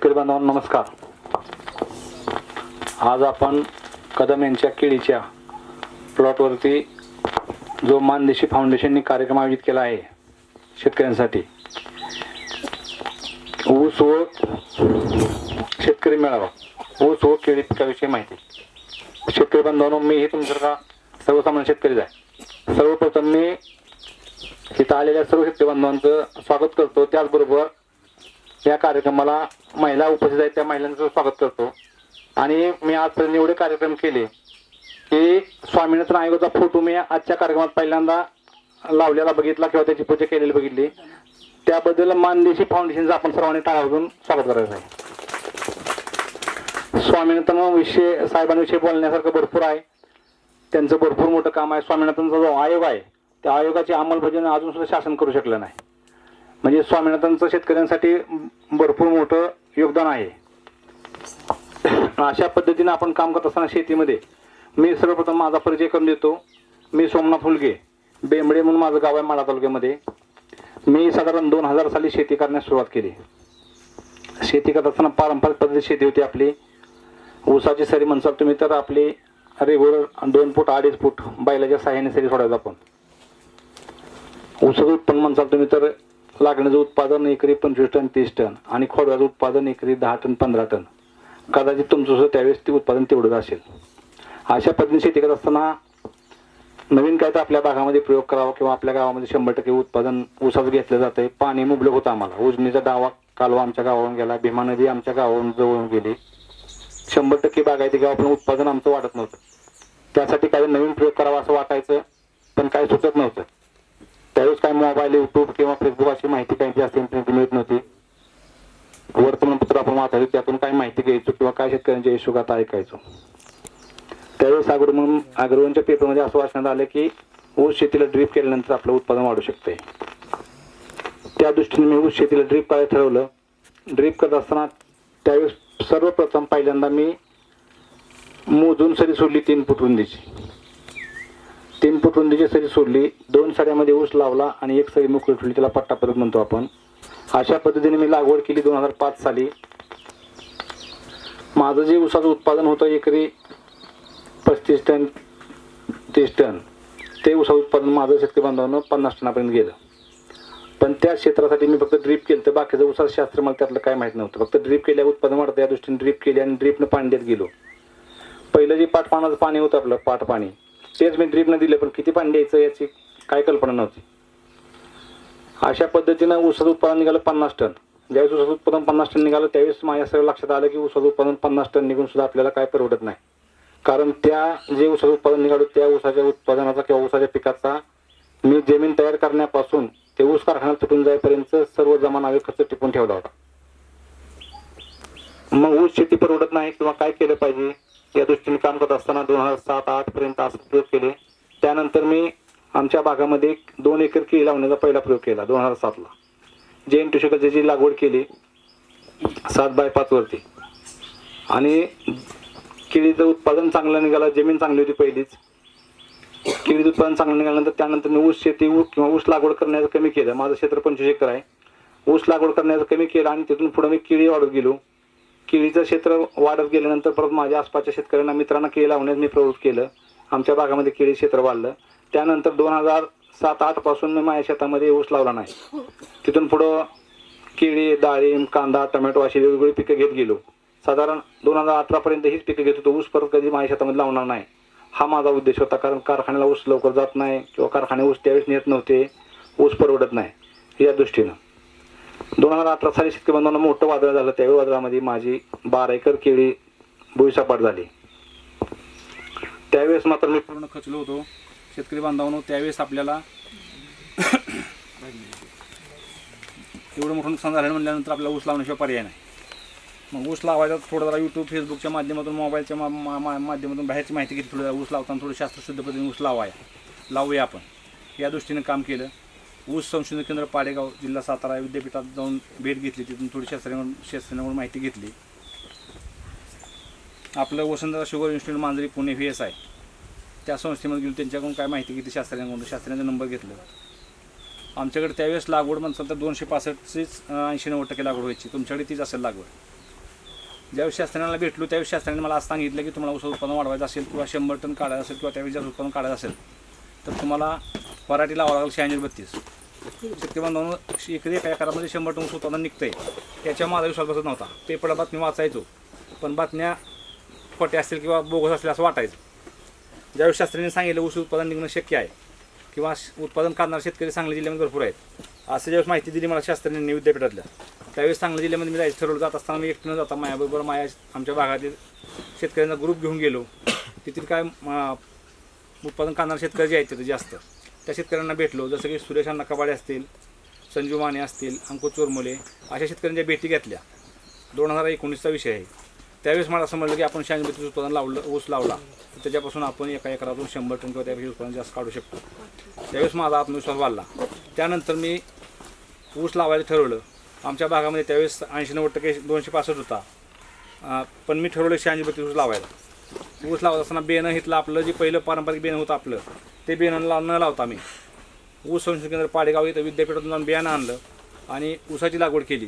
शेतकरी बांधवांनो नमस्कार. आज आपण कदम यांच्या केळीच्या प्लॉटवरती जो मानदेशी फाउंडेशनने कार्यक्रम आयोजित केला आहे शेतकऱ्यांसाठी, ऊस व शेतकरी मेळावा, ऊस व केळी पिकाविषयी माहिती. शेतकरी बांधवांनो, मी हे तुमच्यासारखा सर्वसामान्य शेतकरीच आहे. सर्वप्रथम मी इथं आलेल्या सर्व शेतकरी बांधवांचं स्वागत करतो. त्याचबरोबर या कार्यक्रमाला महिला उपस्थित आहेत त्या महिलांचं स्वागत करतो. आणि मी आजपर्यंत एवढे कार्यक्रम केले की स्वामीनाथन आयोगाचा फोटो मी आजच्या कार्यक्रमात पहिल्यांदा लावलेला बघितला किंवा त्याची पूजा केलेली बघितली. त्याबद्दल मानदेशी फाउंडेशनचं आपण सर्वांनी टाळ्या वाजवून स्वागत करायचं आहे. स्वामीनाथन विषय साहेबांविषयी बोलण्यासारखं भरपूर आहे. त्यांचं भरपूर मोठं काम आहे. स्वामीनाथनचा जो आयोग आहे त्या आयोगाची अंमलबजावणी अजून सुद्धा शासन करू शकलं नाही. म्हणजे स्वामीनाथनचं शेतकऱ्यांसाठी भरपूर मोठं योगदान आहे. अशा पद्धतीने आपण काम करत असताना शेतीमध्ये मी सर्वप्रथम माझा परिचय करून देतो. मी सोमनाथ हुलगे, बेंबडे म्हणून माझं गाव आहे माढा तालुक्यामध्ये. मी साधारण 2000 साली शेती करण्यास सुरुवात केली. शेती करत असताना पारंपरिक पद्धती शेती होती आपली. ऊसाची सरी म्हणसाल तुम्ही तर आपली रेग्युलर 2 फूट 2.5 फूट बैलाच्या साह्याने सरी सोडायचं आपण. ऊसाचं उत्पन्न म्हणसाल तुम्ही तर लागण्याचं उत्पादन एकरी 25 टन 30 टन आणि खोडव्याचं उत्पादन एकरी 10 टन 15 टन. कदाचित तुमचं सुद्धा त्यावेळेस ते उत्पादन तेवढंच असेल. अशा पद्धतीने शेती करत असताना नवीन काय तर आपल्या भागामध्ये प्रयोग करावा किंवा आपल्या गावामध्ये 100% उत्पादन ऊसाचं घेतलं जातंय. पाणी मुबलक होतं आम्हाला. उजनीचा डावा कालवा आमच्या गावावरून गेला, भीमा नदी आमच्या गावावरून जवळून गेली. 100% बागायती गाव पण उत्पादन आमचं वाढत नव्हतं. त्यासाठी काही नवीन प्रयोग करावा असं वाटायचं पण काही सुचत नव्हतं. त्यावेळेस काय मोबाईल, युट्यूब किंवा फेसबुक अशी माहिती काही जास्त मिळत नव्हती. वर्तमानपत्र आपण वाचायचो, त्यातून काय माहिती घ्यायचो किंवा काय शेतकऱ्यांच्या यशोगाथा ऐकायचो. त्यावेळेस अग्रवनच्या पेपरमध्ये असं वाचण्यात आलं की ऊस शेतीला ड्रीप केल्यानंतर आपलं उत्पादन वाढू शकते. त्या दृष्टीने मी ऊस शेतीला ड्रीप करायला ठरवलं. ड्रीप करत असताना त्यावेळेस सर्वप्रथम पहिल्यांदा मी मोजून सरी सोडली 3 फूट रुंदीची. 3 फूट रुंदीची सरी सोडली. 2 सऱ्यामध्ये ऊस लावला आणि 1 सरी मोकळी ठेवली, त्याला पट्टा परत म्हणतो आपण. अशा पद्धतीने मी लागवड केली 2005 साली. माझं जे ऊसाचं उत्पादन होतं एकरी 35 टन 30 टन, ते ऊसाचं उत्पादन माझं शेतकरी बांधवांना 50 टनापर्यंत गेलं. पण त्या क्षेत्रासाठी मी फक्त ड्रीप केलं. तर बाकीचं ऊसाचं शास्त्र मला त्यातलं काय माहीत नव्हतं. फक्त ड्रीप केल्या उत्पादन वाढतं या दृष्टीने ड्रीप केली आणि ड्रीपनं पाणी देत गेलो. पहिलं जे पाटपाण्याचं पाणी होतं आपलं पाट पाणी, तेच मी ड्रीपनं दिलं. पण किती पाणी द्यायचं याची काय कल्पना नव्हती. अशा पद्धतीनं ऊसाचं उत्पादन निघालं 50 टन. ज्यावेळेस ऊसाचं उत्पादन 50 टन निघालं त्यावेळेस माझ्या सगळं लक्षात आलं की ऊसाचं उत्पादन 50 टन निघून सुद्धा आपल्याला काय परवडत नाही. कारण त्या जे ऊसाचं उत्पादन निघालं त्या ऊसाच्या उत्पादनाचा किंवा ऊसाच्या पिकाचा मी जमीन तयार करण्यापासून ते ऊस कारखान्यात तुटून जाईपर्यंत सर्व जमा नावे खर्च टिपून ठेवला होता. मग ऊस शेती परवडत नाही किंवा काय केलं पाहिजे या दृष्टीने काम करत असताना 2007-08 पर्यंत असं प्रयोग केले. त्यानंतर मी आमच्या भागामध्ये 2 एकर केळी लावण्याचा पहिला प्रयोग केला 2007 ला. जैन टिशूकल्चरची लागवड केली 7x5 वरती. आणि केळीचं उत्पादन चांगलं निघालं. जमीन चांगली होती पहिलीच. केळीचं उत्पादन चांगलं निघाल्यानंतर त्यानंतर मी ऊस शेती किंवा ऊस लागवड करण्याचं कमी केलं. माझं क्षेत्र 25 एकर आहे. ऊस लागवड करण्याचं कमी केलं आणि तिथून पुढे मी केळी वाढत गेलो. केळीचं क्षेत्र वाढत गेल्यानंतर परत माझ्या आसपासच्या शेतकऱ्यांना मित्रांना केळी लावण्यास मी प्रवृत्त केलं. आमच्या भागामध्ये केळी क्षेत्र वाढलं. त्यानंतर 2007-08 पासून मी माझ्या शेतामध्ये ऊस लावला नाही. तिथून पुढं केळी, डाळिंब, कांदा, टोमॅटो अशी वेगवेगळी पिकं घेत गेलो. साधारण 2018 पर्यंत हीच पिकं घेत होतो. ऊस परत कधी माझ्या शेतामध्ये लावणार नाही हा माझा उद्देश होता. कारण कारखान्याला ऊस लवकर जात नाही किंवा कारखाने ऊस त्यावेळेस नेत नव्हते. ऊस परवडत नाही या दृष्टीनं 2018 साली शेतकरी बांधवांना मोठं वादळ झालं. त्यावेळी वादळामध्ये माझी 12 एकर केळी भुईसपाट झाली. त्यावेळेस मात्र मी पूर्ण खचलो होतो. शेतकरी बांधवांनो, त्यावेळेस आपल्याला एवढं मोठं नुकसान झालं म्हणल्यानंतर आपल्याला ऊस लावण्याशिवाय पर्याय नाही. मग ऊस लावायचा थोडं जरा यूट्यूब फेसबुकच्या माध्यमातून मोबाईलच्या माध्यमातून बाहेरची माहिती घेतली. थोडं ऊस लावताना थोडं शास्त्रशुद्ध पद्धतीने ऊस लावूया आपण या दृष्टीने काम केलं. ऊस संशोधन केंद्र पाडेगाव जिल्हा सातारा विद्यापीठात जाऊन भेट घेतली. तिथून थोडी शास्त्रज्ञांवर माहिती घेतली. आपलं वसंतदादा शुगर इन्स्टिट्यूट मांजरी पुणे VSI त्या संस्थेमध्ये गेलो. त्यांच्याकडून काय माहिती घेतली शास्त्रज्ञांचा नंबर घेतलं. आमच्याकडे त्यावेळेस लागवड म्हणतात तर 265चीच 80-90% लागवड व्हायची. तुमच्याकडे तीच असेल लागवड. ज्यावेळेस शास्त्रज्ञाला भेटलो त्यावेळेस शास्त्रज्ञाने मला असं सांगितलं की तुम्हाला ऊस उत्पादन वाढवायचं असेल किंवा 100 टन काढायचं असेल किंवा त्यावेळेस जास्त उत्पादन काढायचं असेल तर तुम्हाला पराठी लावावं लागेल 96-32. शेतकरी बांधवांनो एकरी एका एकरामध्ये 100 टन ऊस उत्पादन निघतंय त्याच्या माझा विश्वास बसत नव्हता. पेपरला बातमी वाचायचो पण बातम्या खोट्या असतील किंवा बोगस असतील असं वाटायचं. ज्यावेळेस शास्त्रज्ञांनी सांगितलं ऊस उत्पादन निघणं शक्य आहे किंवा उत्पादन करणारे शेतकरी सांगली जिल्ह्यामध्ये भरपूर आहेत असं ज्यावेळेस माहिती दिली मला शास्त्रज्ञांनी विद्यापीठातल्या त्यावेळेस सांगली जिल्ह्यामध्ये मी जायचं ठरवलं. जात असताना मी एकटं जाता माझ्याबरोबर आमच्या भागातील शेतकऱ्यांचा ग्रुप घेऊन गेलो. तिथील काय उत्पादन करणारे शेतकरी जे आहेत तिथे जास्त त्या शेतकऱ्यांना भेटलो. जसं की सुरेश अण्णा कबाडे असतील, संजू माने असतील, अंकुश चोरमोले अशा शेतकऱ्यांच्या भेटी घेतल्या. 2019चा विषय आहे. त्यावेळेस मला समजलं की आपण 96-32 उत्पादन लावलं ऊस लावला तर त्याच्यापासून आपण एका एकरातून 100 टन किंवा त्यापेक्षा उत्पादन जास्त काढू शकतो. त्यावेळेस माझा आत्मविश्वास वाढला. त्यानंतर मी ऊस लावायचं ठरवलं. आमच्या भागामध्ये त्यावेळेस 80-90% 265 होता पण मी ठरवलं 96-32 ऊस लावायला. ऊस लावत असताना बेनं हितलं आपलं जे पहिलं पारंपरिक बेनं होतं आपलं ते बेनं न लावता मी ऊस संशोधन केंद्र पाडेगाव इथं विद्यापीठातून जाऊन बियाणं आणलं आणि ऊसाची लागवड केली.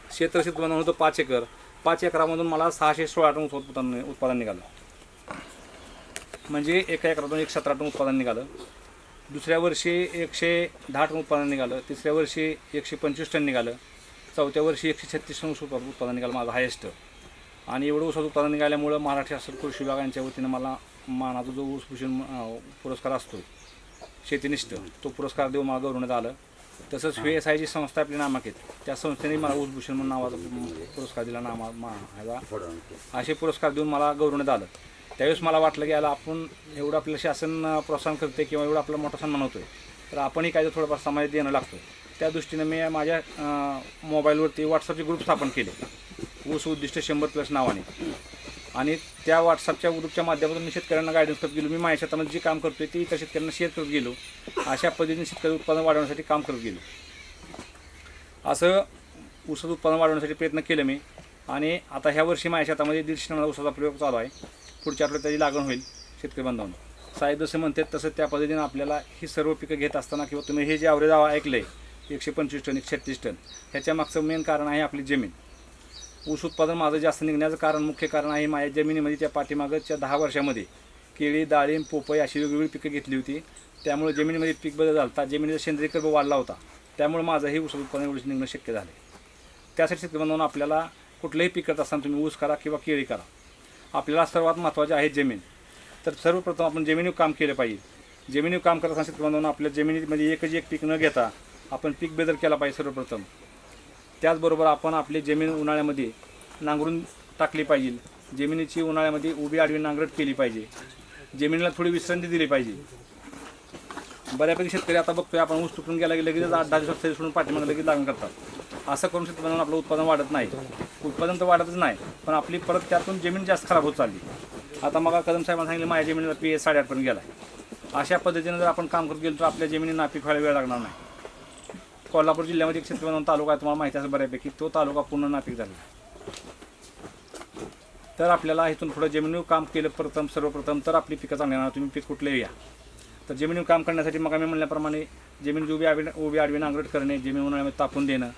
क्षेत्र बनवून होतं 5 एकर. 5 एकरामधून मला 616 टन उत्पादन निघालं. म्हणजे एका एकरातून 117 टन उत्पादन निघालं. दुसऱ्या वर्षी 110 टन उत्पादन निघालं. तिसऱ्या वर्षी 125 टन निघालं. चौथ्या वर्षी 136 टन उत्पादन निघालं माझं हायेस्ट. आणि एवढं ऊस उत्पादन निघाल्यामुळं महाराष्ट्र शासन कृषी विभाग यांच्या वतीनं मला मानाचा जो ऊस भूषण पुरस्कार असतो शेतीनिष्ठ तो पुरस्कार देऊन मला गौरवण्यात आलं. तसंच VSI जी संस्था आपली नामांकित त्या संस्थेने मला ऊस भूषण म्हणून नावाचा पुरस्कार दिला ह्याचा असे पुरस्कार देऊन मला गौरवण्यात आलं. त्यावेळेस मला वाटलं की याला आपण एवढं आपलं शासन प्रोत्साहन करते किंवा एवढा आपला मोठा सन्मान होतो तर आपणही काय थोडंफार समाज देणं लागतो. त्या दृष्टीनं मी माझ्या मोबाईलवरती व्हॉट्सअपचे ग्रुप स्थापन केले ऊस उद्दिष्ट 100+ नावाने आणि त्या व्हॉट्सअपच्या ग्रुपच्या माध्यमातून मी शेतकऱ्यांना गायडन्स करत गेलो. मी माझ्या शेतामध्ये जे काम करतोय ते इतर शेतकऱ्यांना शेअर करत गेलो. अशा पद्धतीने शेतकरी उत्पादन वाढवण्यासाठी काम करत गेलो. असं ऊसाचं उत्पादन वाढवण्यासाठी प्रयत्न केले मी. आणि आता ह्या वर्षी माझ्या शेतामध्ये 150 टनाचा ऊसाचा प्रयोग चालू आहे. पुढच्या आठवड्यात त्याची लागण होईल. शेतकरी बांधवांना साहेब जसं म्हणतात तसं त्या पद्धतीनं आपल्याला ही सर्व पिकं घेत असताना किंवा तुम्ही हे जे ॲव्हरेज ऐकलं आहे 125 टन 136 टन ह्याच्या मागचं मेन कारण आहे आपली जमीन. ऊस उत्पादन माझं जास्त निघण्याचं कारण मुख्य कारण आहे माझ्या जमिनीमध्ये त्या पाठीमागच्या 10 वर्षामध्ये केळी, डाळिंब, पोपई अशी वेगवेगळी पिकं घेतली होती. त्यामुळे जमिनीमध्ये पीक बदल झाला होता. जमिनीचा सेंद्रिय कर्ब वाढला होता. त्यामुळे माझं हे ऊस उत्पादन एवढं निघणं शक्य झालं. त्यासाठी शेतकरी बांधवांनो आपल्याला कुठलंही पीक करत असताना तुम्ही ऊस करा किंवा केळी करा आपल्याला सर्वात महत्त्वाचे आहे जमीन. तर सर्वप्रथम आपण जमिनीवर काम केलं पाहिजे. जमिनीवर काम करत असताना शेतकरी बांधवांनो आपल्या जमिनीमध्ये एकच एक पीक न घेता आपण पीक बदल केला पाहिजे सर्वप्रथम. त्याचबरोबर आपण आपली जमीन उन्हाळ्यामध्ये नांगरून टाकली पाहिजे. जमिनीची उन्हाळ्यामध्ये उभी आडवी नांगरट केली पाहिजे. जमिनीला थोडी विश्रांती दिली पाहिजे. बऱ्यापैकी शेतकरी आता बघतोय आपण ऊस तुटून गेला की लगेच 8-10 दिवसात तरी सोडून पाठीमागे लगेच लागण करतात. असं करून शेतकऱ्यांना आपलं उत्पादन वाढत नाही. उत्पादन तर वाढतच नाही पण आपली परत त्यातून जमीन जास्त खराब होत चालली. आता मग कदम साहेबांनी सांगितलं माझ्या जमिनीला PS 8.5 पर्यंत गेला आहे. अशा पद्धतीनं जर आपण काम करत गेलो तर आपल्या जमिनी नापीक व्हायला वेळ लागणार नाही. कोल्हापूर जिल्ह्यामध्ये एक शेतकरी म्हणून तालुका आहे तुम्हाला माहिती असेल बऱ्यापैकी तो तालुका पूर्ण नापीक झाला. तर आपल्याला इथून पुढं जमिनीवर काम केलं सर्वप्रथम तर आपली पिकं चांगली येणार. तुम्ही पीक कुठलेही या तर जमिनीवर काम करण्यासाठी मग आम्ही म्हणल्याप्रमाणे जमिनीची उभी आडवी नांगरट करणे, जमीन उन्हाळ्यामध्ये तापून देणं.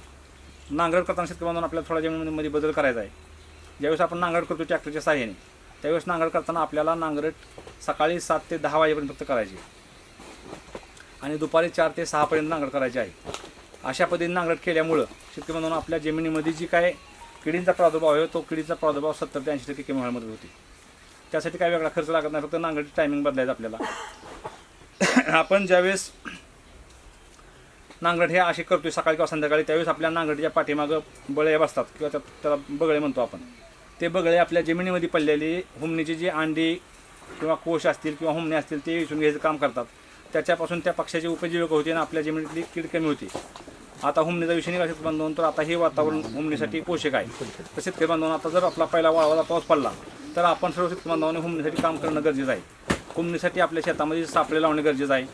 नांगरट करताना शेतकरी बांधवांनो आपल्याला थोडा जमिनीमध्ये बदल करायचा आहे. ज्यावेळेस आपण नांगरट करतो ट्रॅक्टरच्या साहाय्याने त्यावेळेस नांगरट करताना आपल्याला नांगरट सकाळी 7 ते 10 वाजेपर्यंत फक्त करायची आणि दुपारी 4 ते 6 पर्यंत नांगरट करायची आहे. अशा पद्धतीने नांगरट केल्यामुळं शेतकरी बांधवांनो आपल्या जमिनीमध्ये जी काय किडींचा प्रादुर्भाव आहे तो किडीचा प्रादुर्भाव 70 ते 80% कमी व्हायला मदत होते. त्यासाठी काय वेगळा खर्च लागत नाही. फक्त नांगरटी टायमिंग बदलायचं आपल्याला. आपण ज्यावेळेस नांगरट हे असे करतोय सकाळी किंवा संध्याकाळी त्यावेळेस आपल्या नांगरटीच्या पाठीमागं बगळे बसतात किंवा त्याला बगळे म्हणतो आपण. ते बगळे आपल्या जमिनीमध्ये पडलेली हुमणीची जी अंडी किंवा कोश असतील किंवा हुमणे असतील ते विसरून घ्यायचं काम करतात. त्याच्यापासून त्या पक्षाची उपजीविका होते आणि आपल्या जमिनीतली कीड कमी होती. आता हुमणीचा विषय निघाला शेतकरी बांधवांनो तर आता हे वातावरण हुमणीसाठी पोषक आहे. तर शेतकरी बांधवांनो आता जर आपला पहिला वाळवाचा पाऊस पडला तर आपण सर्व शेतकरी बांधवांनी हुमणीसाठी काम करणं गरजेचं आहे. हुमणीसाठी आपल्या शेतामध्ये सापळे लावणे गरजेचं आहे.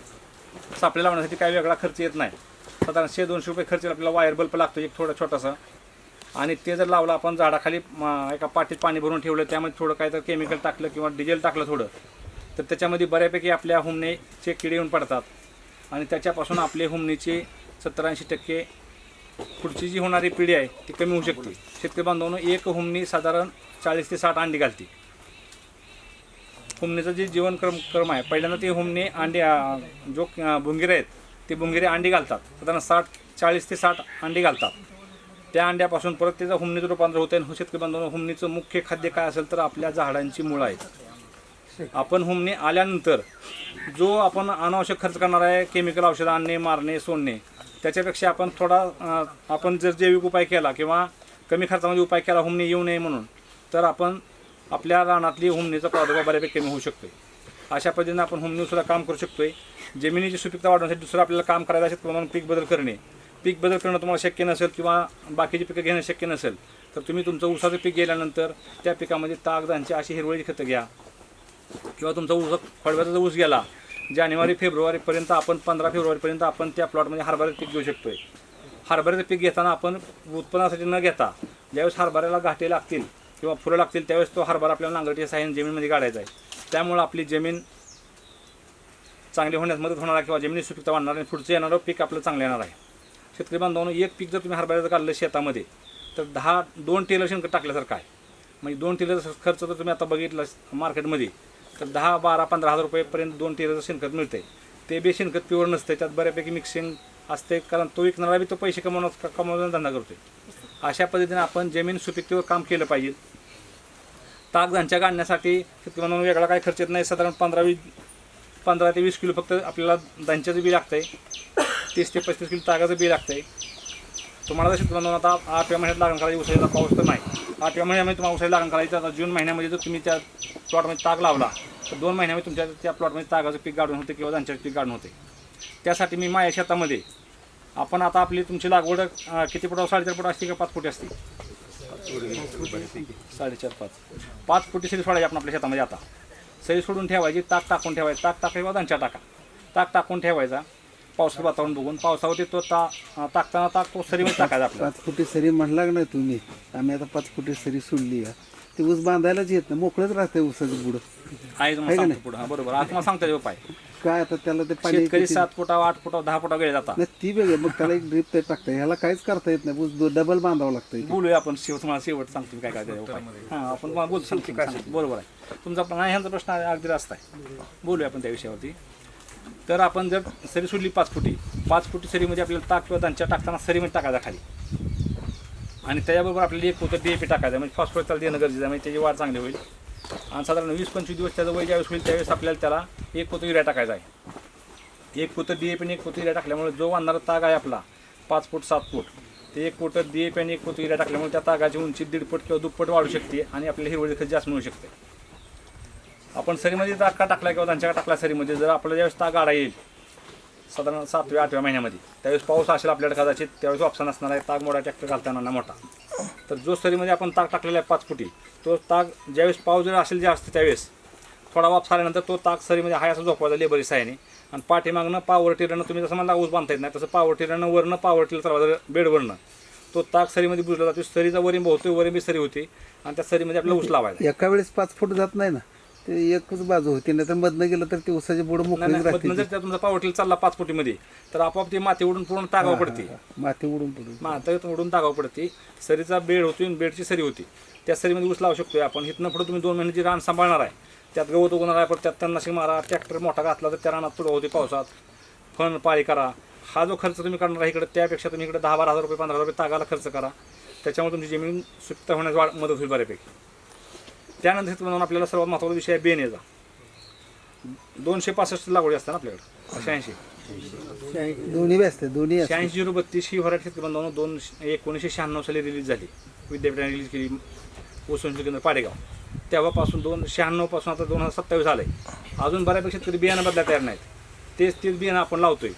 सापळे लावण्यासाठी काही वेगळा खर्च येत नाही. साधारण 100-200 रुपये खर्च आपल्याला वायर बल्ब लागतो एक छोटासा आणि ते जर लावलं आपण झाडाखाली एका पाटीत पाणी भरून ठेवलं त्यामध्ये थोडं काय तर केमिकल टाकलं किंवा डिझेल टाकलं थोडं तर त्याच्यामध्ये बऱ्यापैकी आपल्या हुमणीचे किडे येऊन पडतात आणि त्याच्यापासून आपले हुमणीचे 70-80% पुढची जी होणारी पिढी आहे ती कमी होऊ शकते. शेतकरी बांधवांनो, एक हुमणी साधारण 40 ते 60 अंडी घालते. हुमणीचं जे क्रम आहे, पहिल्यांदा ते हुमणी अंडी जो भुंगिरे आहेत ते भुंगिरे अंडी घालतात. साधारण 40 ते 60 अंडी घालतात. त्या अंड्यापासून परत त्याचं हुमणीचं रूपांतर होतं. आणि शेतकरी बांधवांनो, हुमणीचं मुख्य खाद्य काय असेल तर आपल्या झाडांची मुळं आहेत. आपण हुमणी आल्यानंतर जो आपण अनावश्यक खर्च करणार आहे, केमिकल औषधं आणणे, मारणे, सोडणे, त्याच्यापेक्षा आपण थोडा आपण जर जैविक उपाय केला किंवा कमी खर्चामध्ये उपाय केला हुमणी येऊ नये म्हणून, तर आपण आपल्या रानातली हुमणीचा प्रादुर्भाव बऱ्यापैकी कमी होऊ शकतो. अशा पद्धतीने आपण हुमणीसुद्धा काम करू शकतो. जमिनीची सुपीकता वाढवण्यासाठी दुसरं आपल्याला काम करायचं असेल प्रमाण पीक बदल करणे. पीक बदल करणं तुम्हाला शक्य नसेल किंवा बाकीची पिकं घेणं शक्य नसेल तर तुम्ही तुमचं ऊसाचं पीक गेल्यानंतर त्या पिकामध्ये ताकदांची अशी हिरवळीची खतं घ्या. किंवा तुमचा ऊस फळबागाचा ऊस गेला जानेवारी फेब्रुवारीपर्यंत, आपण 15 फेब्रुवारीपर्यंत आपण त्या प्लॉटमध्ये हरभऱ्याचं पीक घेऊ शकतो. हरभऱ्याचं पीक घेताना आपण उत्पन्नासाठी न घेता ज्यावेळेस हरभऱ्याला घाटे लागतील किंवा फुलं लागतील त्यावेळेस तो हरभरा आपल्याला नांगरटीच्या साहाय्याने जमीनमध्ये काढायचा आहे. त्यामुळं आपली जमीन चांगली होण्यास मदत होणार आहे किंवा जमिनी सुपीकता वाढणार आणि पुढचं येणारं पीक आपलं चांगलं येणार आहे. शेतकरी बांधवांनो, एक पीक जर तुम्ही हरभऱ्याचं काढलं शेतामध्ये तर 2 टेलर शेणखत टाकल्यासारखं आहे. म्हणजे 2 टेलर खर्च जर तुम्ही आता बघितलं मार्केटमध्ये तर 10, 12, 15 हजार रुपयेपर्यंत 2 टेलरचं शेणखत मिळते. ते बी शेणखत प्युअर नसते, त्यात बऱ्यापैकी मिक्सिंग असते, कारण तो विकणारा बी तो पैसे कमवण्याचा धंदा करतोय. अशा पद्धतीने आपण जमीन सुपीकतेवर काम केलं पाहिजे. ताकदांच्या काढण्यासाठी शेतकरी बांधवांनो वेगळा काय खर्च येत नाही. साधारण 15 ते 20 किलो फक्त आपल्याला दांच्याचं बी लागतं आहे. 30 ते 35 किलो तागाचं बी लागतं आहे. तुम्हाला शेतकरी बांधवांनो आता 8व्या महिन्यात लागण करायची, उसाचा पाऊस तर नाही. 8व्या महिन्यामध्ये तुम्हाला उसाची लागण करायची. आता जून महिन्यामध्ये जर तुम्ही त्या प्लॉटमध्ये ताग लावला तर 2 महिन्यामध्ये तुमच्या त्या प्लॉटमध्ये तागाचं पीक गाडून होते किंवा दांच्याचं पीक गाडून होते. त्यासाठी मी माझ्या शेतामध्ये आपण आता आपली तुमची लागवड किती फुटावर 4.5 फूट असते का 5 फुटी असते? 5 फुटी सरी सोडायची आपण आपल्या शेतामध्ये. आता सरी सोडून ठेवायची, ताक टाकून ठेवायचं. ताक टाका किंवा दांच्या टाका. ताक टाकून ठेवायचा पावसाचं वातावरण बघून. पावसावरती तो टाकताना ताक तो सरीमध्ये टाकायचा आपल्याला. 5 फुटी सरी म्हणला ना तुम्ही, आम्ही आता 5 फुटी सरी सोडली आहे. ते ऊस बांधायलाच येत नाही, मोकळंच राहते ऊसाचं बुडं. आहे तुम्हाला पुढं. हां बरोबर. आज तुम्हाला सांगता उपाय काय आता त्याला ते पाणी शेतकरी 7 फुटावर 8 फुटावर 10 फुटावर गेले जातात. नाही, ती वेगळी. मग त्याला एक ड्रीप ते टाकता, ह्याला काहीच करता येत नाही. ऊस डबल बांधावं लागतं. बोलूया आपण तुम्हाला शेवट सांगतो काय काय उपाय. हां आपण तुम्हाला बोलतो सांगतो काय बरोबर आहे. तुमचा पण ह्यांचा प्रश्न अगदी रास्त आहे. बोलूया आपण त्या विषयावरती. तर आपण जर सरी सोडली 5 फुटी सरीमध्ये आपल्याला ताक किंवा दांच्या टाकताना सरीमध्ये टाकायचा खाली. आणि त्याच्याबरोबर आपल्याला एक पोतं DAP टाकायचं, म्हणजे फॉस्फरस त्याला देणं गरजेचं आहे, म्हणजे त्याची वाढ चांगली होईल. आणि साधारण 20-25 दिवस त्याचं वय ज्यावेळेस होईल त्यावेळेस आपल्याला त्याला एक पोतं युरिया टाकायचा आहे. एक पोतं DAP आणि एक पोतं युरिया टाकल्यामुळे जो वाढणारा ताग आहे आपला 5 फूट 7 फूट, ते एक पोतं DAP आणि एक पोतं युरिया टाकल्यामुळे त्या तागाची उंची 1.5 फूट किंवा 2 फूट वाढू शकते आणि आपल्याला हिरवळी खत जास्त मिळू शकते. आपण सरीमध्ये ताग का टाकला किंवा त्यांच्या टाकला सरीमध्ये, जर आपल्याला ज्यावेळेस ताग आडा येईल साधारण 7व्या-8व्या महिन्यामध्ये, त्यावेळेस पाऊस असेल आपल्याकडे कदाचित, त्यावेळेस ऑप्शन असणार आहे ताग मोठा ट्रॅक्टर घालता येणार ना मोठा. तर जो सरीमध्ये आपण ताग टाकलेला आहे 5 फुटी, तो ताग ज्यावेळेस पाऊस जर असेल जे असते त्यावेळेस थोडा वाप आल्यानंतर तो ताग सरीमध्ये हाय असं झोपवायचा लेबरी साह्याने. आणि पाठीमागनं पावर टिलरनं तुम्ही जसं मला ऊस बांधता येत नाही तसं पावर टिलरनं वरनं पावर टिलर चालवायचं बेडवरनं, तो ताग सरीमध्ये बुजला जातो. सरीचा वरीम होतो, वरीम बी सरी होती आणि त्या सरीमध्ये आपल्याला ऊस लावायचा. एका वेळेस 5 फूट जात नाही ना, ते एकच बाजू होती. नाही तर मधनं गेलं तर ते ऊसाचे बुडं मोकळीच राहते. जर त्या तुमचा पावर टिलर चालला 5 फुटीमध्ये तर आपोआप ती माती उडून पूर्ण तागावर पडते. माती उडून पडून माती उडून तागावर पडते. सरीचा बेड होतो आणि बेडची सरी होती. त्या सरीमध्ये ऊस लावू शकतोय आपण. इथनं पुढे तुम्ही 2 महिन्याची रान सांभाळणार आहे, त्यात गवत उगवणार आहे, पण त्यात तणनाशक मारा, ट्रॅक्टर मोठा घातला तर त्या रानात तुडव होते पावसात, फन पाळी करा. हा जो खर्च तुम्ही करणार आहे इकडे, त्यापेक्षा तुम्ही इकडे 10-12 हजार रुपये 15 हजार रुपये तागाला खर्च करा. त्याच्यामुळे तुमची जमीन सुपीकता होण्यास मदत होईल बऱ्यापैकी. त्यानंतर तुम्हाला आपल्याला सर्वात महत्त्वाचा विषय आहे बेण्याचा. 265 लागवडी असतात ना आपल्याकडे. 86 दोन्ही बी असते. दोन्ही 86-032 ही व्हरायटी शेतकरी बांधवांनो 1996 साली रिलीज झाली. विद्यापीठाने रिलीज केली ऊस संशोधन केंद्र पाडेगाव. तेव्हापासून 96 पासून आता 2027 आलं आहे. अजून बऱ्यापैकी शेतकरी बियाणं बदलायला तयार नाहीत. तेच बियाणं आपण लावतोय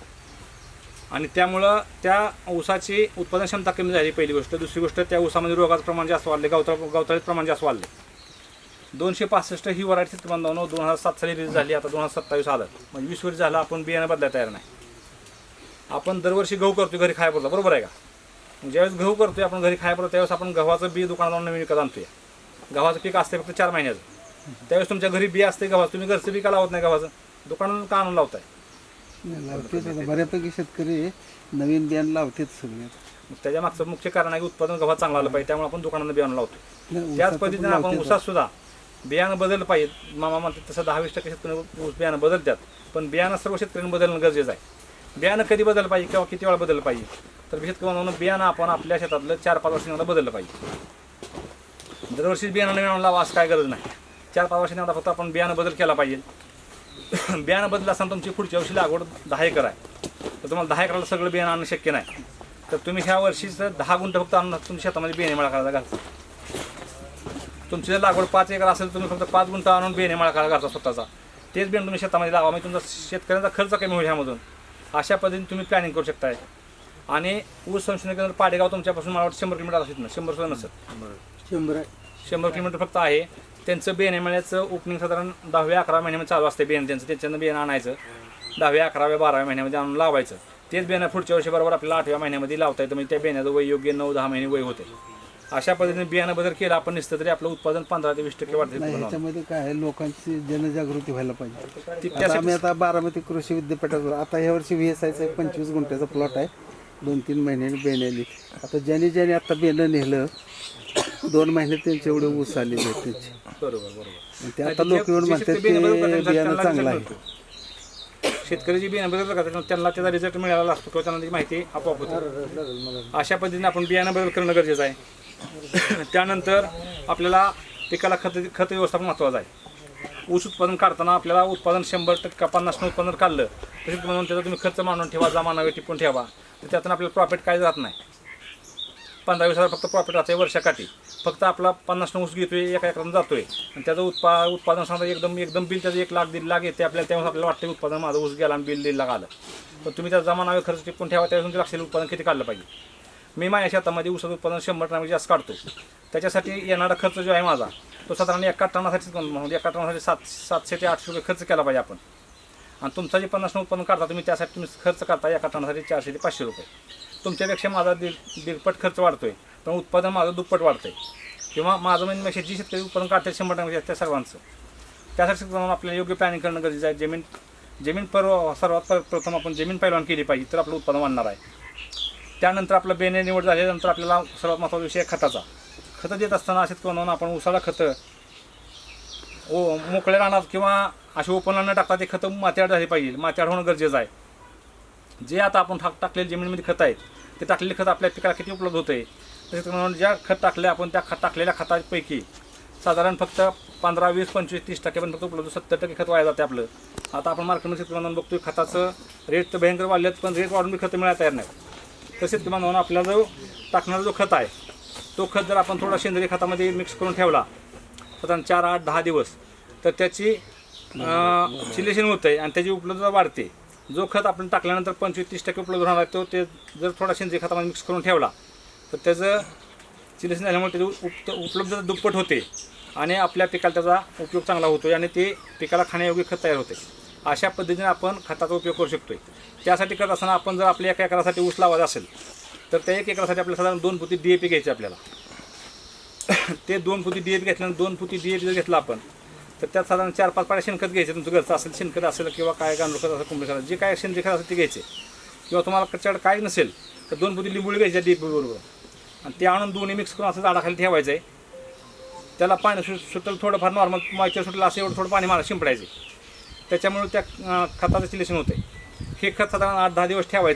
आणि त्यामुळं त्या ऊसाची उत्पादन क्षमता कमी झाली पहिली गोष्ट. दुसरी गोष्ट त्या ऊसामध्ये रोगाचं प्रमाण जास्त वाढले, गवताळीचं प्रमाण जास्त वाढले. 265 ही व्हरायटी शेतकरी बांधवांनो 2007 साली रिलीज झाली. आता 2027 आलं, म्हणजे 20 वर्ष झालं आपण बियाणं बदलायला तयार नाही. आपण दरवर्षी गहू करतोय घरी खायपुरता, बरोबर आहे का? ज्यावेळेस गहू करतोय आपण घरी खायपुरता त्यावेळेस आपण गव्हाचं बी दुकानात नवीन विकत आणतोय. गव्हाचं पीक असते फक्त 4 महिन्याचं. त्यावेळेस तुमच्या घरी बी असते गव्हाचं, तुम्ही घरचं बी का लावत नाही गव्हाचं, दुकानातून का आणून लावताय? लावतेच. बऱ्यापैकी शेतकरी नवीन बियाणं लावतेच सगळे. त्याच्या मागचं मुख्य कारण आहे की उत्पादन गव्हात चांगलं आलं पाहिजे, त्यामुळे आपण दुकानानं बियाणं लावतो. नाही, त्याच ऊसाचं पद्धतीने पण आपण लावतात. ऊसात सुद्धा बियाणं बदललं पाहिजे. मामा म्हणतात तसं 10-20% शेतकरी ऊस बियाणं बदलतात, पण बियाणं सर्व शेतकऱ्यांनी बदलणं गरजेचं आहे. बियाणं कधी बदललं पाहिजे किंवा किती वेळा बदललं पाहिजे, तर शेतकरी म्हणून बियाणं आपण आपल्या शेतातलं 4-5 वर्षांनी बदललं पाहिजे. दरवर्षी बियाणं नवीन लावा असं काय गरज नाही. 4-5 वर्षांनी फक्त आपण बियाणं बदल केला पाहिजे. बियाणं बदल असताना तुमची पुढच्या वर्षी लागवड 10 एकर आहे, तर तुम्हाला 10 एकराला सगळं बियाणं आणणं शक्य नाही. तर तुम्ही ह्या वर्षीचं 10 गुंठ फक्त आणून तुमच्या शेतामध्ये बियाणे मळा करायला घालता. तुमची जर लागवड 5 एकर असेल तर तुम्ही फक्त 5 गुंठ आणून बियाणे मळा करायला घालता स्वतःचा. तेच बियाणं तुम्ही शेतामध्ये लावा, म्हणजे तुमचा शेतकऱ्यांचा खर्च कमी होईल ह्यामधून. अशा पद्धतीने तुम्ही प्लॅनिंग करू शकताय. आणि ऊस संशोधन केंद्र पाडेगाव तुमच्यापासून मला वाटतं 100 किलोमीटर असेल ना, 100 सुद्धा नसेल, 100 किलोमीटर फक्त आहे. त्यांचं बियाणे मेळ्याचं ओपनिंग साधारण 10व्या-11व्या महिन्यामध्ये चालू असते. बियाणे त्यांच्यानं बियाणं आणायचं, 10व्या, 11व्या, 12व्या महिन्यामध्ये आणून लावायचं. तेच बियाणं पुढच्या वर्षी बरोबर आपल्याला 8व्या महिन्यामध्ये लावता येतं, म्हणजे त्या बियाण्याचं वय योग्य 9-10 महिने वय होते. अशा पद्धतीने बियाणं बदल केला आपण निसतं तरी आपलं उत्पादन 15 ते 20% वाढते. नाही, ह्याच्यामध्ये काय आहे, लोकांची जनजागृती व्हायला पाहिजे. त्यासाठी आता आम्ही आता बारामती कृषी विद्यापीठावर आता ह्या वर्षी VSIचा 25 गुंठ्याचा प्लॉट आहे. 2-3 महिन्यांनी बेण आली. आता ज्याने आता बेणं नेलं 2 महिन्यात त्यांचे एवढे ऊस आलेले आहेत त्यांचे. बरोबर. ते आता लोक येऊन म्हणतात ते बियाणं चांगलं आहे. शेतकरी जी बियाणं बदल करतात त्यांना त्याचा रिझल्ट मिळाला असतो किंवा त्यांना त्याची माहिती आपोआप होते. अशा पद्धतीने आपण बियाणं बदल करणं गरजेचं आहे. त्यानंतर आपल्याला पिकाला खत व्यवस्थापन महत्त्वाचं आहे. ऊस उत्पादन काढताना आपल्याला उत्पादन 100% 50% उत्पादन काढलं तरी म्हणून त्याचा तुम्ही खर्च मांडून ठेवा, जमा नावे टिपून ठेवा, तर त्यातून आपल्याला प्रॉफिट काय जात नाही. 15-20 हजार फक्त प्रॉफिट राहते वर्षाकाठी. फक्त आपला 50 ऊस घेतोय, एका एकरानं जातोय आणि त्याचं उत्पादन समजा एकदम बिल त्याचं 1 लाख 1.5 लाख येते आपल्याला. त्यामुळे आपल्याला वाटतं उत्पादन माझं ऊस गेला आणि बिल 1.5 लाख आलं. तर तुम्ही त्याचा जमा नावे खर्च टिपून ठेवा, त्यापासून तुमचं लागलेलं उत्पादन किती काढलं पाहिजे. मी माझ्या शेतामध्ये ऊसाचं उत्पादन 100 टनापेक्षा जास्त काढतो. त्याच्यासाठी येणारा खर्च जो आहे माझा तो साधारण एका टनासाठी 700 ते 800 रुपये खर्च केला पाहिजे आपण. आणि तुमचा जे 50 उत्पन्न काढता तुम्ही त्यासाठी तुम्ही खर्च करता एका टनासाठी 400 ते 500 रुपये. तुमच्यापेक्षा माझा दीडपट खर्च वाढतोय, पण उत्पादन माझं दुप्पट वाढतंय. किंवा माझं म्हणजे जी शेतकरी उत्पादन काढते 100 टनापेक्षा त्या सर्वांचं. त्यासाठी आपल्याला योग्य प्लॅनिंग करणं गरजेचं आहे. जमीन सर्वात प्रथम आपण जमीन पैलवान केली पाहिजे, तर आपलं उत्पादन वाढणार आहे. त्यानंतर आपलं बेणे निवड झाल्यानंतर आपल्याला सर्वात महत्त्वाचा विषय खताचा. खतं देत असताना शेतकरी म्हणून आपण ऊसाला खतं मोकळे राहणार किंवा अशी ओपनला न टाकता ते खतं मातीआड झाली पाहिजे. मातीआड होणं गरजेचं आहे. जे आता आपण टाकलेले जमिनीमध्ये खतं आहेत ते टाकलेले खत आपल्या पिकाला किती उपलब्ध होते. तसेच म्हणून ज्या खत टाकले आपण त्या टाकलेल्या खतापैकी साधारण फक्त 15, 20, 25, 30% पण फक्त उपलब्ध, 70% खत वाया जाते आपलं. आता आपण मार्केटमध्ये शेतकरी म्हणून बघतोय खताचं रेट तर भयंकर वाढलेत, पण रेट वाढून बी खतं मिळायला तयार नाही. तसेच म्हणून आपल्याला जो टाकणारा जो खत आहे तो खत जर आपण थोडा सेंद्रिय खतामध्ये मिक्स करून ठेवला साधारण 4, 8, 10 दिवस, तर त्याची चिलेशन होतं आहे आणि त्याची उपलब्धता वाढते. जो खत आपण टाकल्यानंतर 25-30% उपलब्ध होणार आहे तो ते जर थोडा सेंद्रिय खतामध्ये मिक्स करून ठेवला तर त्याचं चिलेशन झाल्यामुळे त्याची उपलब्धता दुप्पट होते आणि आपल्या पिकाला त्याचा उपयोग चांगला होतो आणि ते पिकाला खाण्यायोग्य खत तयार होते. अशा पद्धतीने आपण खताचा उपयोग करू शकतो. त्यासाठी करत असताना आपण जर आपल्या 1 एकरासाठी ऊस लावायचा असेल तर त्या 1 एकरासाठी आपल्याला साधारण 2 पोती DAP घ्यायचे आपल्याला. ते 2 पोती DAP घेतल्यानंतर 2 पोती DAP जर घेतला आपण तर त्यात साधारण 4-5 पाड्या शेणखत घ्यायचे. तुमचं घरचं असेल शेणखत असेल किंवा काय गांडूळ खत असेल, कोंबडी खत, जे काय शेणखत असेल ते घ्यायचे. किंवा तुम्हाला कच्च्याकडे काय नसेल तर 2 पोती लिंबोळी घ्यायच्या DAP बरोबर आणि ते आणून दोन्ही मिक्स करून असं झाडाखाली ठेवायचं आहे. त्याला पाणी सुटलं थोडंफार नॉर्मल मॉइश्चर सुटलं असं एवढं थोडं पाणी मारा शिंपडायचे. त्याच्यामुळे त्या खताचं चिलेशन होते. हे खत साधारण 8-10 दिवस ठेवायचं.